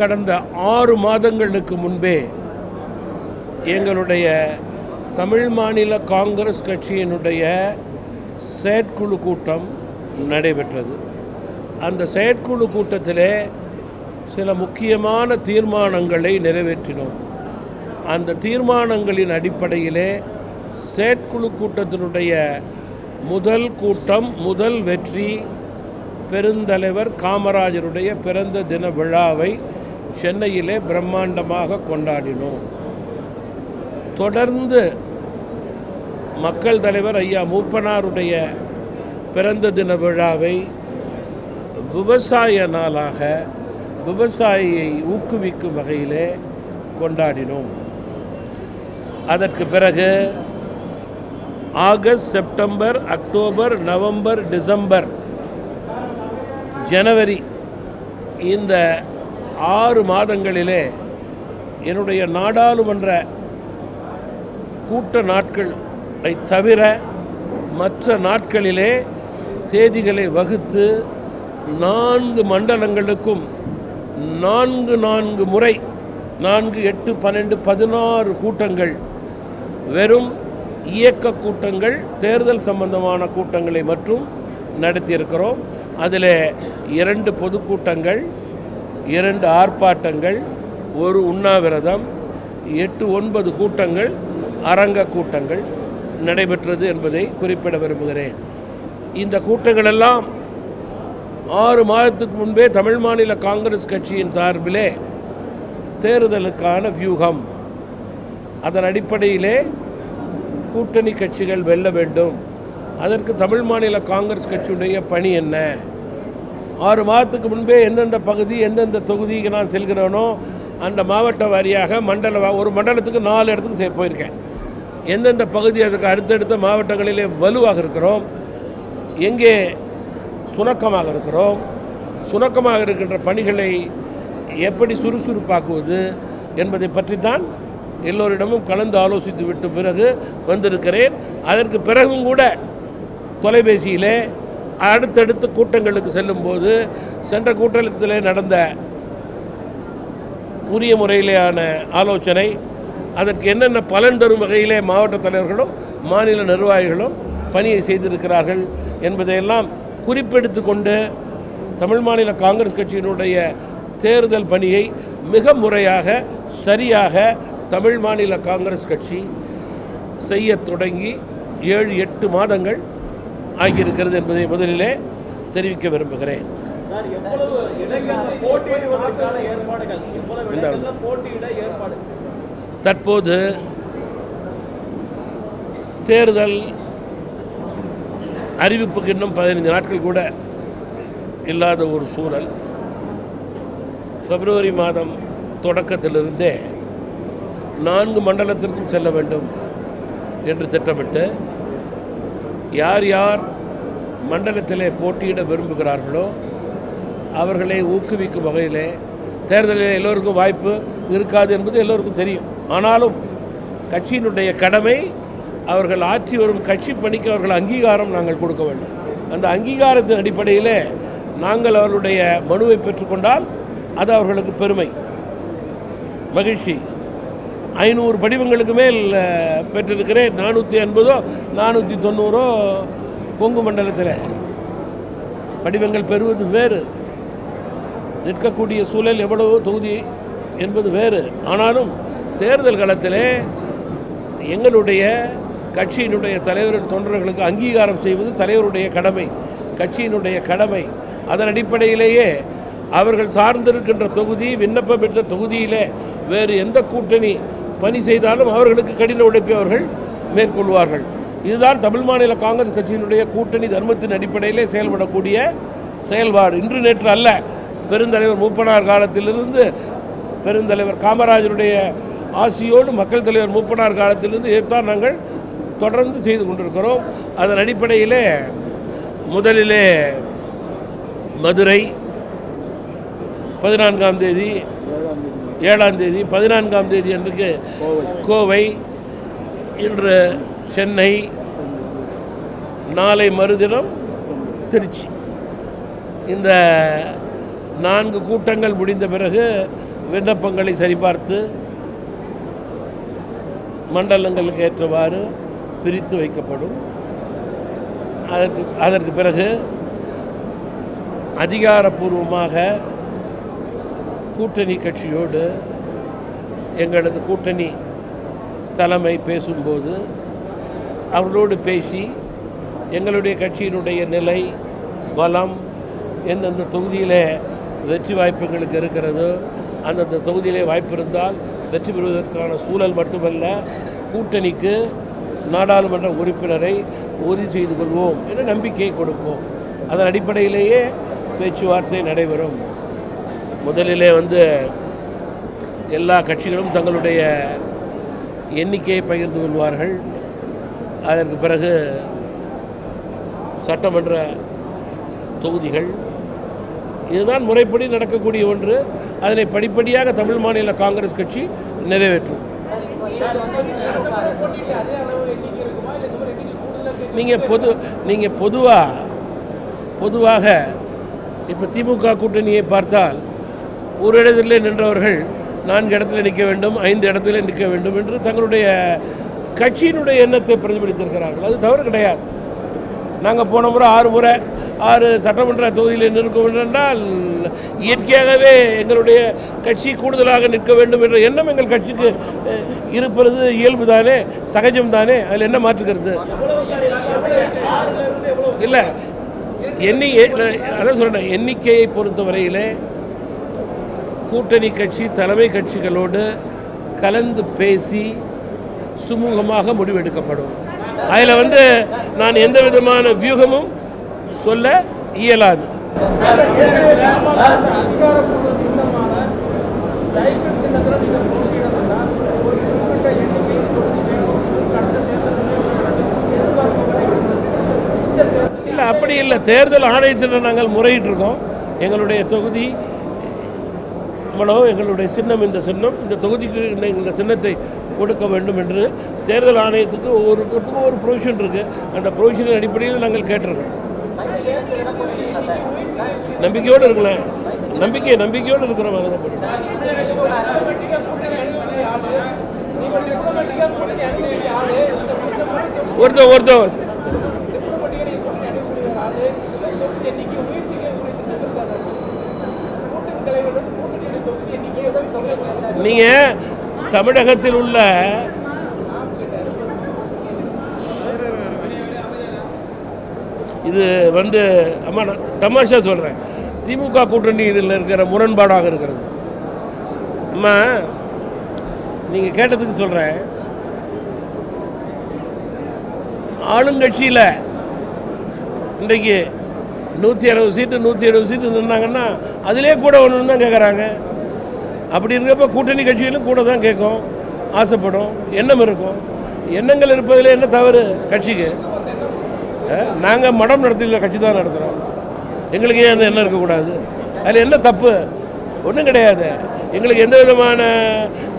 கடந்த 6 மாதங்களுக்கு முன்பே எங்களுடைய தமிழ் மாநில காங்கிரஸ் கட்சியினுடைய செயற்குழு கூட்டம் நடைபெற்றது. அந்த செயற்குழு கூட்டத்திலே சில முக்கியமான தீர்மானங்களை நிறைவேற்றினோம். அந்த தீர்மானங்களின் அடிப்படையிலே செயற்குழு கூட்டத்தினுடைய முதல் கூட்டம், முதல் வெற்றி, பெருந்தலைவர் காமராஜருடைய பிறந்த தின விழாவை சென்னையிலே பிரம்மாண்டமாக கொண்டாடினோம். தொடர்ந்து மக்கள் தலைவர் ஐயா மூப்பனாருடைய பிறந்த தின விழாவை விவசாய நாளாக விவசாயியை ஊக்குவிக்கும் வகையிலே கொண்டாடினோம். அதற்கு பிறகு August, September, October, November, December, ஜனவரி இந்த 6 மாதங்களிலே என்னுடைய நாடாளுமன்ற கூட்ட நாட்களை தவிர மற்ற நாட்களிலே தேதிகளை வகுத்து 4 மண்டலங்களுக்கும் 4 முறை 4, 8, 12, 16 கூட்டங்கள், வெறும் இயக்க கூட்டங்கள், தேர்தல் சம்பந்தமான கூட்டங்களை மட்டும் நடத்தியிருக்கிறோம். அதில் 2 பொதுக்கூட்டங்கள், 2 ஆர்ப்பாட்டங்கள், 1 உண்ணாவிரதம், 8, 9 கூட்டங்கள், அரங்க கூட்டங்கள் நடைபெற்றது என்பதை குறிப்பிட விரும்புகிறேன். இந்த கூட்டங்களெல்லாம் 6 மாதத்துக்கு முன்பே தமிழ் மாநில காங்கிரஸ் கட்சியின் சார்பிலே தேர்தலுக்கான வியூகம், அதன் அடிப்படையிலே கூட்டணி கட்சிகள் வெல்ல வேண்டும், அதற்கு தமிழ் மாநில காங்கிரஸ் கட்சியுடைய பணி என்ன, 6 மாதத்துக்கு முன்பே எந்தெந்த பகுதி எந்தெந்த தொகுதிக்கு நான் செல்கிறேனோ அந்த மாவட்ட வாரியாக ஒரு மண்டலத்துக்கு 4 இடத்துக்கு போயிருக்கேன். எந்தெந்த பகுதி அதுக்கு அடுத்தடுத்த மாவட்டங்களிலே வலுவாக இருக்கிறோம், எங்கே சுணக்கமாக இருக்கிறோம், சுணக்கமாக இருக்கின்ற பணிகளை எப்படி சுறுசுறுப்பாக்குவது என்பதை பற்றி தான் எல்லோரிடமும் கலந்து ஆலோசித்து விட்டு பிறகு வந்திருக்கிறேன். அதற்கு பிறகும் கூட தொலைபேசியிலே அடுத்தடுத்த கூட்டங்களுக்கு செல்லும்போது சென்ற கூட்டத்தில் நடந்த உரிய முறையிலான ஆலோசனை, அதற்கு என்னென்ன பலன் தரும் வகையிலே மாவட்ட தலைவர்களும் மாநில நிர்வாகிகளும் பணியை செய்திருக்கிறார்கள் என்பதையெல்லாம் குறிப்பெடுத்து கொண்டு தமிழ் மாநில காங்கிரஸ் கட்சியினுடைய தேர்தல் பணியை மிக முறையாக சரியாக தமிழ் மாநில காங்கிரஸ் கட்சி செய்ய தொடங்கி 7-8 மாதங்கள் ஆகியிருக்கிறது என்பதை முதலிலே தெரிவிக்க விரும்புகிறேன். தற்போது தேர்தல் அறிவிப்புக்கு இன்னும் 15 நாட்கள் கூட இல்லாத ஒரு சூழல். பிப்ரவரி மாதம் தொடக்கத்திலிருந்தே 4 மண்டலத்திற்கும் செல்ல வேண்டும் என்று திட்டமிட்டு யார் யார் மண்டலத்திலே போட்டியிட விரும்புகிறார்களோ அவர்களை ஊக்குவிக்கும் வகையிலே, தேர்தலில் எல்லோருக்கும் வாய்ப்பு இருக்காது என்பது எல்லோருக்கும் தெரியும். ஆனாலும் கட்சியினுடைய கடமை, அவர்கள் ஆற்றி வரும் கட்சி பணிக்கு அவர்கள் அங்கீகாரம் நாங்கள் கொடுக்க வேண்டும். அந்த அங்கீகாரத்தின் அடிப்படையில் நாங்கள் அவர்களுடைய மனுவை பெற்றுக்கொண்டால் அது அவர்களுக்கு பெருமை, மகிழ்ச்சி. 500 படிவங்களுக்கு மேல் பெற்றிருக்கிறேன். 480 490 கொங்கு மண்டலத்தில் படிவங்கள் பெறுவது வேறு, நிற்கக்கூடிய சூழல் எவ்வளவோ தொகுதி என்பது வேறு. ஆனாலும் தேர்தல் காலத்தில் எங்களுடைய கட்சியினுடைய தலைவர் தொண்டர்களுக்கு அங்கீகாரம் செய்வது தலைவருடைய கடமை, கட்சியினுடைய கடமை. அதன் அடிப்படையிலேயே அவர்கள் சார்ந்திருக்கின்ற தொகுதி, விண்ணப்பம் பெற்ற தொகுதியிலே வேறு எந்த கூட்டணி பணி செய்தாலும் அவர்களுக்கு கடின உழைப்பை அவர்கள் மேற்கொள்வார்கள். இதுதான் தமிழ் மாநில காங்கிரஸ் கட்சியினுடைய கூட்டணி தர்மத்தின் அடிப்படையிலே செயல்படக்கூடிய செயல்பாடு. இன்று நேற்று அல்ல, பெருந்தலைவர் மூப்பனார் காலத்திலிருந்து, பெருந்தலைவர் காமராஜருடைய ஆசியோடு மக்கள் தலைவர் மூப்பனார் காலத்திலிருந்து இதைத்தான் நாங்கள் தொடர்ந்து செய்து கொண்டிருக்கிறோம். அதன் அடிப்படையிலே முதலிலே மதுரை 14ஆம் தேதி, 7ஆம் தேதி, 14ஆம் தேதி அன்றைக்கு கோவை, இன்று சென்னை, நாளை மறுதினம் திருச்சி. இந்த 4 கூட்டங்கள் முடிந்த பிறகு விண்ணப்பங்களை சரிபார்த்து மண்டலங்களுக்கு ஏற்றவாறு பிரித்து வைக்கப்படும். அதற்கு பிறகு அதிகாரப்பூர்வமாக கூட்டணி கட்சியோடு எங்களது கூட்டணி தலைமை பேசும்போது அவர்களோடு பேசி எங்களுடைய கட்சியினுடைய நிலை பலம் எந்தெந்த தொகுதியில் வெற்றி வாய்ப்புகளுக்கு இருக்கிறதோ அந்தந்த தொகுதியிலே வாய்ப்பு இருந்தால் வெற்றி பெறுவதற்கான சூழல் மட்டுமல்ல, கூட்டணிக்கு நாடாளுமன்ற உறுப்பினரை உறுதி செய்து கொள்வோம் என்ற நம்பிக்கையை கொடுப்போம். அதன் அடிப்படையிலேயே பேச்சுவார்த்தை நடைபெறும். முதலிலே எல்லா கட்சிகளும் தங்களுடைய எண்ணிக்கையை பகிர்ந்து கொள்வார்கள். அதற்கு பிறகு சட்டமன்ற தொகுதிகள், இதுதான் முறைப்படி நடக்கக்கூடிய ஒன்று. அதனை படிப்படியாக தமிழ் மாநில காங்கிரஸ் கட்சி நிறைவேற்றும். நீங்கள் பொதுவாக இப்போ திமுக கூட்டணியை பார்த்தால் ஒரு இடத்துல நின்றவர்கள் 4 இடத்துல நிற்க வேண்டும், 5 இடத்துல நிற்க வேண்டும் என்று தங்களுடைய கட்சியினுடைய எண்ணத்தை பிரதிபலித்திருக்கிறார்கள். அது தவறு கிடையாது. நாங்கள் போன முறை 6 சட்டமன்ற தொகுதியில் நிற்க வேண்டும் என்றால் இயற்கையாகவே எங்களுடைய கட்சி கூடுதலாக நிற்க வேண்டும் என்ற எண்ணம் எங்கள் கட்சிக்கு இருப்பது இயல்பு தானே, சகஜம் தானே. அதில் என்ன மாற்றுக்கிறது இல்லை. அதான் சொல்கிறேன், எண்ணிக்கையை பொறுத்தவரையிலே கூட்டணி கட்சி தலைமை கட்சிகளோடு கலந்து பேசி சுமூகமாக முடிவெடுக்கப்படும். அதில் நான் எந்த விதமான வியூகமும் சொல்ல இயலாது. இல்லை, அப்படி இல்லை. தேர்தல் ஆணையத்தில் நாங்கள் முறையிட்டிருக்கோம். எங்களுடைய தொகுதி எங்களுடைய சின்னம் இந்த தொகுதிக்கு இந்த சின்னத்தை கொடுக்க வேண்டும் என்று தேர்தல் ஆணையத்துக்கு ஒவ்வொருக்கும் ஒரு ப்ரொவிஷன் இருக்குது. அந்த ப்ரொவிஷனின் அடிப்படையில் நாங்கள் கேட்டிருக்கோம். நம்பிக்கையோடு இருக்கலாம், நம்பிக்கையோடு இருக்கிறோம். ஒருத்தர் நீங்கள் தமிழகத்தில் உள்ள இது அம்மா நான் தமாஷா சொல்கிறேன், திமுக கூட்டணியில் இருக்கிற முரண்பாடாக இருக்கிறது. அம்மா நீங்கள் கேட்டதுக்கு சொல்கிறேன், ஆளுங்கட்சியில் இன்றைக்கு 160 சீட்டு நின்னாங்கன்னா அதிலே கூட ஒன்று தான் கேட்குறாங்க. அப்படி இருக்கப்போ கூட்டணி கட்சிகளும் கூட தான் கேட்கும், ஆசைப்படும், எண்ணம் இருக்கும். எண்ணங்கள் இருப்பதில் என்ன தவறு கட்சிக்கு? நாங்கள் மடம் நடத்தில கட்சி தான் நடத்துகிறோம். எங்களுக்கு ஏன் அந்த எண்ணம் இருக்கக்கூடாது? அதில் என்ன தப்பு? ஒன்றும் கிடையாது. எங்களுக்கு எந்த விதமான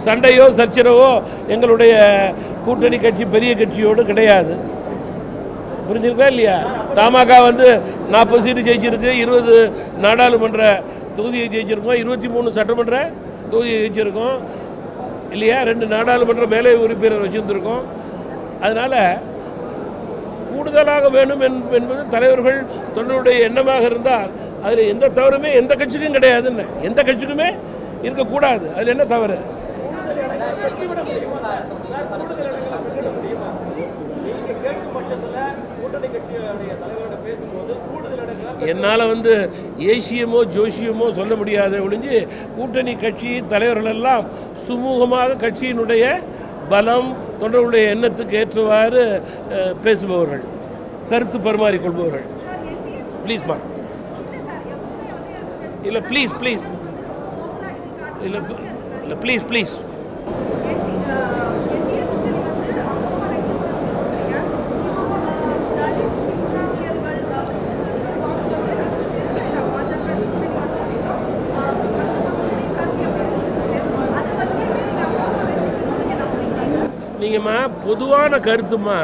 சண்டையோ சர்ச்சரவோ எங்களுடைய கூட்டணி கட்சி பெரிய கட்சியோடு கிடையாது. புரிஞ்சுருக்கா இல்லையா? தமாக 40 சீட்டு ஜெயிச்சிருக்கு, 20 நாடாளுமன்ற தொகுதியை ஜெயிச்சிருக்கோம், 23 சட்டமன்ற தொகுதியை ஜெயிச்சிருக்கோம் இல்லையா? 2 நாடாளுமன்ற மேலே உறுப்பினர் வச்சுருந்துருக்கோம். அதனால் கூடுதலாக வேணும் என்பது தலைவர்கள் தொண்டருடைய எண்ணமாக இருந்தால் அதில் எந்த தவறுமே எந்த கட்சிக்கும் கிடையாதுன்னு, எந்த கட்சிக்குமே இருக்கக்கூடாது. அதில் என்ன தவறு? என்னால் ஏசியமோ ஜோசியமோ சொல்ல முடியாத ஒழிஞ்சு கூட்டணி கட்சி தலைவர்கள் எல்லாம் சுமூகமாக கட்சியினுடைய பலம் தொண்டர்களுடைய எண்ணத்துக்கு ஏற்றவாறு பேசுபவர்கள், கருத்து பரிமாறிக்கொள்பவர்கள். ப்ளீஸ்மா, இல்லை ப்ளீஸ் இல்லை ப்ளீஸ் நீங்கம்மா பொதுவான கருத்துமா,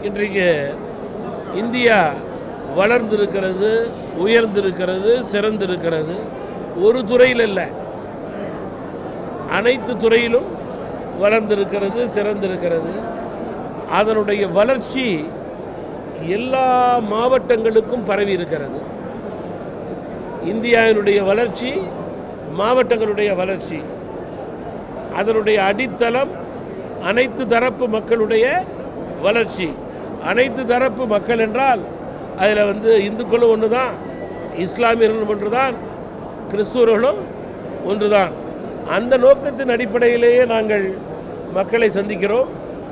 இன்றைக்கு இந்தியா வளர்ந்திருக்கிறது, உயர்ந்திருக்கிறது, சிறந்திருக்கிறது. ஒரு துறையில் இல்லை, அனைத்து துறையிலும் வளர்ந்திருக்கிறது, சிறந்திருக்கிறது. அதனுடைய வளர்ச்சி எல்லா மாவட்டங்களுக்கும் பரவி இருக்கிறது. இந்தியாவினுடைய வளர்ச்சி மாவட்டங்களுடைய வளர்ச்சி, அதனுடைய அடித்தளம் அனைத்து தரப்பு மக்களுடைய வளர்ச்சி. அனைத்து தரப்பு மக்கள் என்றால் அதில் இந்துக்களும் ஒன்று தான், இஸ்லாமியர்களும் ஒன்று தான், கிறிஸ்துவர்களும் ஒன்று தான். அந்த நோக்கத்தின் அடிப்படையிலேயே நாங்கள் மக்களை சந்திக்கிறோம்,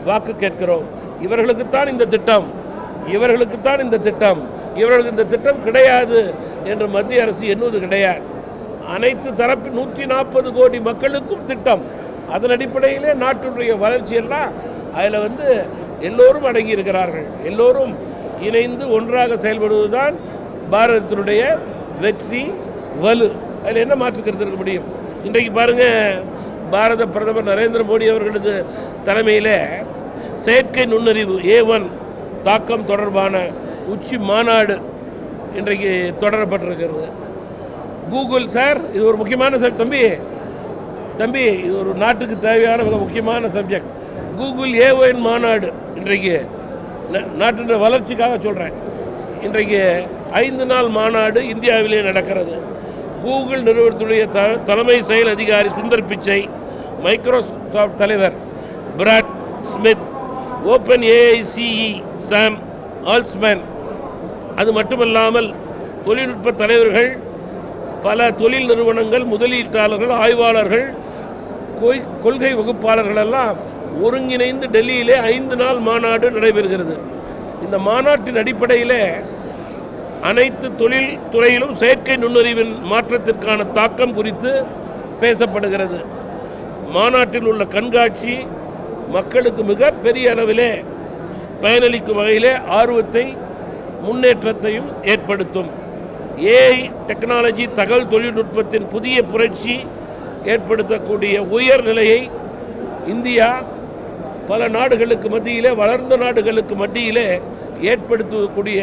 வாக்கு கேட்கிறோம். இவர்களுக்குத்தான் இந்த திட்டம், இவர்களுக்குத்தான் இந்த திட்டம், இவர்களுக்கு இந்த திட்டம் கிடையாது என்று மத்திய அரசு எண்ணுவது கிடையாது. அனைத்து தரப்பு 140 கோடி மக்களுக்கும் திட்டம். அதன் அடிப்படையிலே நாட்டினுடைய வளர்ச்சியெல்லாம் அதில் எல்லோரும் அடங்கி இருக்கிறார்கள். எல்லோரும் இணைந்து ஒன்றாக செயல்படுவதுதான் பாரதத்தினுடைய வெற்றி வலு. அதில் என்ன மாற்றுக்கிறது இருக்க முடியும்? இன்றைக்கு பாருங்க, பாரத பிரதமர் நரேந்திர மோடி அவர்களது தலைமையில் செயற்கை நுண்ணறிவு A1 தாக்கம் தொடர்பான உச்சி மாநாடு இன்றைக்கு தொடரப்பட்டிருக்கிறது. கூகுள் சார், இது ஒரு முக்கியமான தம்பி இது ஒரு நாட்டுக்கு தேவையான மிக முக்கியமான சப்ஜெக்ட். கூகுள் A1 மாநாடு இன்றைக்கு நாட்டின் வளர்ச்சிக்காக சொல்கிறேன். இன்றைக்கு 5 நாள் மாநாடு இந்தியாவிலே நடக்கிறது. கூகுள் நிறுவனத்துடைய தலைமை செயல் அதிகாரி சுந்தர் பிச்சை, மைக்ரோசாஃப்ட் தலைவர் Brad Smith, open AI CEO Sam Altman, அது மட்டுமல்லாமல் தொழில்நுட்ப தலைவர்கள், பல தொழில் நிறுவனங்கள், முதலீட்டாளர்கள், ஆய்வாளர்கள், கொள்கை வகுப்பாளர்கள் எல்லாம் ஒருங்கிணைந்து டெல்லியிலே 5 நாள் மாநாடு நடைபெறுகிறது. இந்த மாநாட்டின் அடிப்படையில் அனைத்து தொழில் துறையிலும் செயற்கை நுண்ணறிவின் மாற்றத்திற்கான தாக்கம் குறித்து பேசப்படுகிறது. மாநாட்டில் உள்ள கண்காட்சி மக்களுக்கு மிக பெரிய அளவிலே பயனளிக்கும் வகையிலே ஆர்வத்தை, முன்னேற்றத்தையும் ஏற்படுத்தும். AI டெக்னாலஜி, தகவல் தொழில்நுட்பத்தின் புதிய புரட்சி ஏற்படுத்தக்கூடிய உயர்நிலையை இந்தியா பல நாடுகளுக்கு மத்தியிலே, வளர்ந்த நாடுகளுக்கு மத்தியிலே ஏற்படுத்தக்கூடிய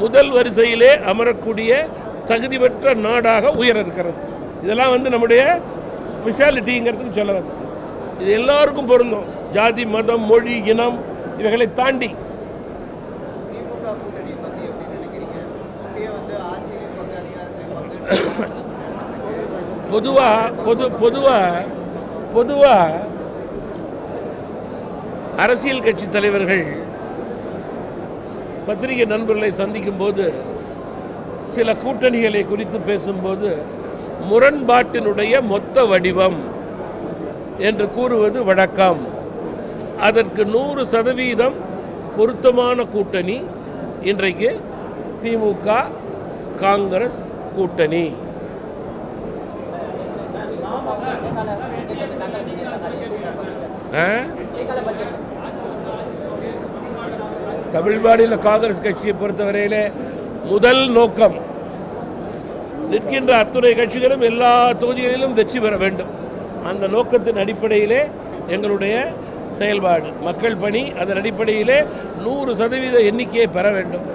முதல் வரிசையிலே அமரக்கூடிய தகுதி பெற்ற நாடாக உயர இருக்கிறது. இதெல்லாம் நம்முடைய ஸ்பெஷாலிட்டிங்கிறதுக்கு சொல்ல வந்து, இது எல்லாருக்கும் பொருந்தும். ஜாதி, மதம், மொழி, இனம் இவைகளை தாண்டி. பொதுவா அரசியல் கட்சி தலைவர்கள் பத்திரிகை நண்பர்களை சந்திக்கும் போது சில கூட்டணிகளை குறித்து பேசும்போது முரண்பாட்டினுடைய மொத்த வடிவம் என்று கூறுவது வழக்கம். அதற்கு 100% பொருத்தமான கூட்டணி இன்றைக்கு திமுக காங்கிரஸ் கூட்டணி. தமிழ் மாநில காங்கிரஸ் கட்சியை பொறுத்தவரையிலே முதல் நோக்கம் நிற்கின்ற அத்துணை கட்சிகளும் எல்லா தொகுதிகளிலும் வெற்றி பெற வேண்டும். அந்த நோக்கத்தின் அடிப்படையிலே எங்களுடைய செயல்பாடு, மக்கள் பணி, அதன் அடிப்படையிலே 100% எண்ணிக்கையை பெற வேண்டும்.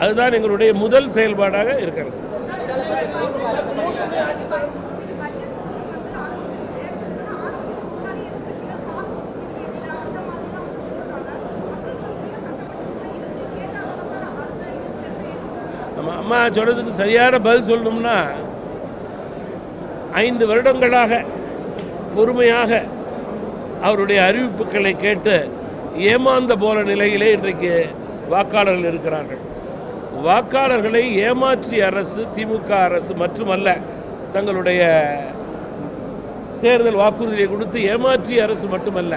அதுதான் எங்களுடைய முதல் செயல்பாடாக இருக்கிறது. நம்ம அம்மா சொல்றதுக்கு சரியான பதில் சொல்லணும்னா, 5 வருடங்களாக பொறுமையாக அவருடைய அறிவிப்புகளை கேட்டு ஏமாந்த போல நிலையிலே இன்றைக்கு வாக்காளர்கள் இருக்கிறார்கள். வாக்காளர்களை ஏமாற்றிய அரசு திமுக அரசு மட்டுமல்ல, தங்களுடைய தேர்தல் வாக்குறுதியை கொடுத்து ஏமாற்றிய அரசு மட்டுமல்ல,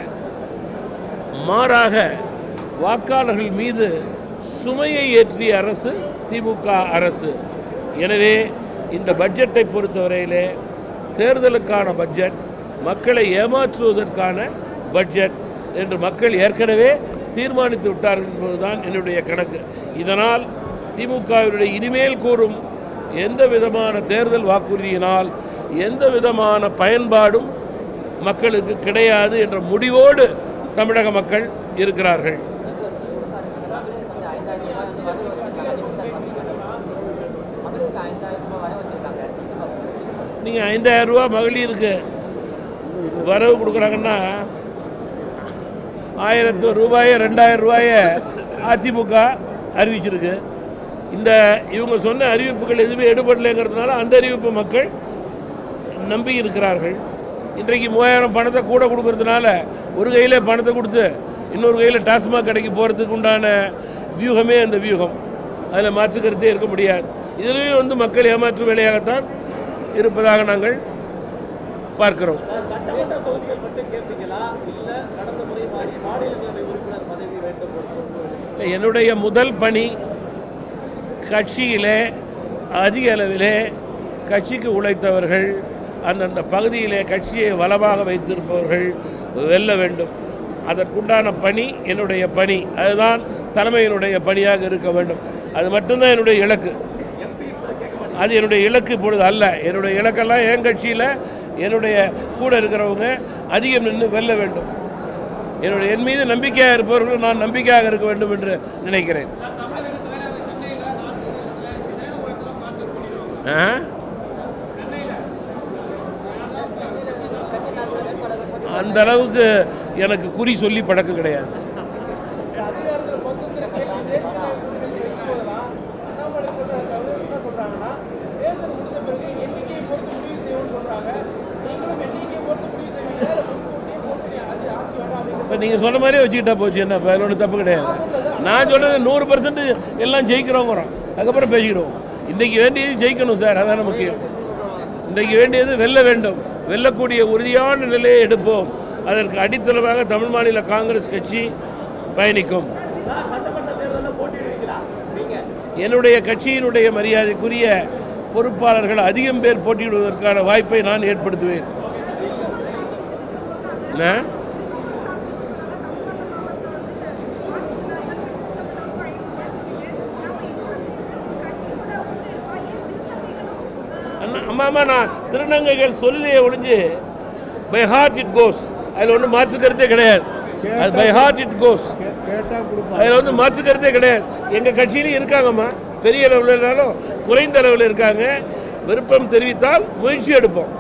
மாறாக வாக்காளர்கள் மீது சுமையை ஏற்றிய அரசு திமுக அரசு. எனவே இந்த பட்ஜெட்டை பொறுத்தவரையிலே தேர்தலுக்கான பட்ஜெட், மக்களை ஏமாற்றுவதற்கான பட்ஜெட் என்று மக்கள் ஏற்கனவே தீர்மானித்து விட்டார்கள் என்பதுதான் என்னுடைய கணக்கு. இதனால் திமுகவினுடைய இனிமேல் கூறும் எந்த விதமான தேர்தல் வாக்குறுதியினால் எந்த விதமான பயன்பாடும் மக்களுக்கு கிடையாது என்ற முடிவோடு தமிழக மக்கள் இருக்கிறார்கள். நீங்கள் 5000 ரூபா மகளிருக்கு வரவு கொடுக்குறாங்கன்னா 1000 ரூபாயை 2000 ரூபாயை அதிமுக அறிவிச்சிருக்கு. இந்த இவங்க சொன்ன அறிவிப்புகள் எதுவுமே எடுபடலைங்கிறதுனால அந்த அறிவிப்பு மக்கள் நம்பி இருக்கிறார்கள். இன்றைக்கு 3000 பணத்தை கூட கொடுக்கறதுனால ஒரு கையில் பணத்தை கொடுத்து இன்னொரு கையில் டாஸ்மாக் கடைக்கு போகிறதுக்கு உண்டான வியூகமே அந்த வியூகம். அதில் மாற்றுக்கருத்தே இருக்க முடியாது. இதிலேயும் மக்கள் ஏமாற்று வேலையாகத்தான் இருப்பதாக நாங்கள் பார்க்கிறோம். என்னுடைய முதல் பணி கட்சியிலே அதிக அளவிலே கட்சிக்கு உழைத்தவர்கள், அந்தந்த பகுதியிலே கட்சியை வளமாக வைத்திருப்பவர்கள் வெல்ல வேண்டும். அதற்குண்டான பணி என்னுடைய பணி. அதுதான் தலைமையினுடைய பணியாக இருக்க வேண்டும். அது மட்டும்தான் என்னுடைய இலக்கு. அது என்னுடைய இலக்கு இப்பொழுது அல்ல. என்னுடைய இலக்கெல்லாம் என் கட்சியில் என்னுடைய கூட இருக்கிறவங்க அதிகம் நின்று வெல்ல வேண்டும். என் மீது நம்பிக்கையாக இருப்பவர்கள் நான் நம்பிக்கையாக இருக்க வேண்டும் என்று நினைக்கிறேன். அந்த அளவுக்கு எனக்கு குறி சொல்லி பழக்கம் கிடையாது. இப்போ நீங்கள் சொன்ன மாதிரியே வச்சுக்கிட்டா போச்சு. என்ன இப்போ ஒன்றும் தப்பு கிடையாது. நான் சொன்னது 100% எல்லாம் ஜெயிக்கிறோங்கிறோம். அதுக்கப்புறம் பேசிக்கிடுவோம். இன்றைக்கி வேண்டியது ஜெயிக்கணும் சார், அதான முக்கியம். இன்றைக்கு வேண்டியது வெல்ல வேண்டும். வெல்லக்கூடிய உறுதியான நிலையை எடுப்போம். அதற்கு அடித்தளமாக தமிழ் மாநில காங்கிரஸ் கட்சி பயணிக்கும். என்னுடைய கட்சியினுடைய மரியாதைக்குரிய பொறுப்பாளர்கள் அதிகம் பேர் போட்டியிடுவதற்கான வாய்ப்பை நான் ஏற்படுத்துவேன். அம்மா நான் திருநங்கைகள் சொல்லியே ஒழிஞ்சு பை ஹார்ட் இட் கோஸ், அதில் ஒன்றும் மாற்று கருத்தே கிடையாது. அது பை ஹார்ட் இட் கோஸ், அதில் மாற்று கருத்தே கிடையாது. எங்கள் கட்சியிலையும் இருக்காங்கம்மா, பெரிய அளவில் இருந்தாலும் குறைந்த அளவில் இருக்காங்க. விருப்பம் தெரிவித்தால் முயற்சி எடுப்போம்.